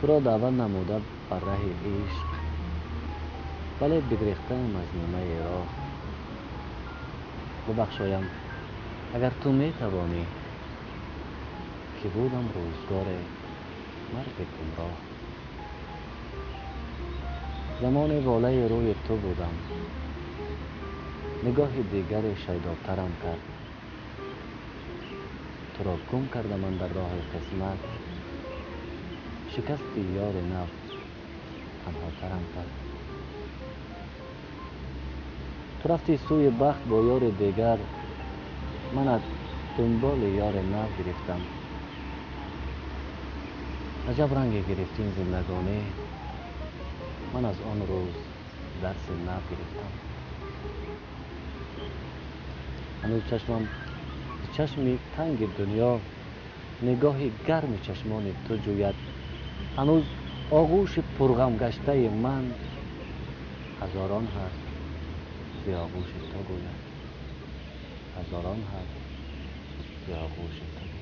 تو را دعوت نموده بر راه عشق، ولی بگریختم از نیمه راه. ببخشایم اگر تو می توانی، که بودم روزگار مرگ گمراه. زمان واله روی تو بودم، نگاه دیگر شیداترم کرد. تو را گم کردم من در راه قسمت، شکست یار نو تنها ترم کرد. تو رفتی سوی بخت با یار دیگر، من از دنبال یار نو گرفتم. عجب رنگ گرفتین زندگانی، من از آن روز درس نو گرفتم. هنوز چشمم به چشم تنگ دنیا، نگاه گرم چشمان تو جوید. هنوز آغوش پرغم گشته من، هزاران هست ز آغوش تو گوید. هزاران هست ز آغوش تو گوید.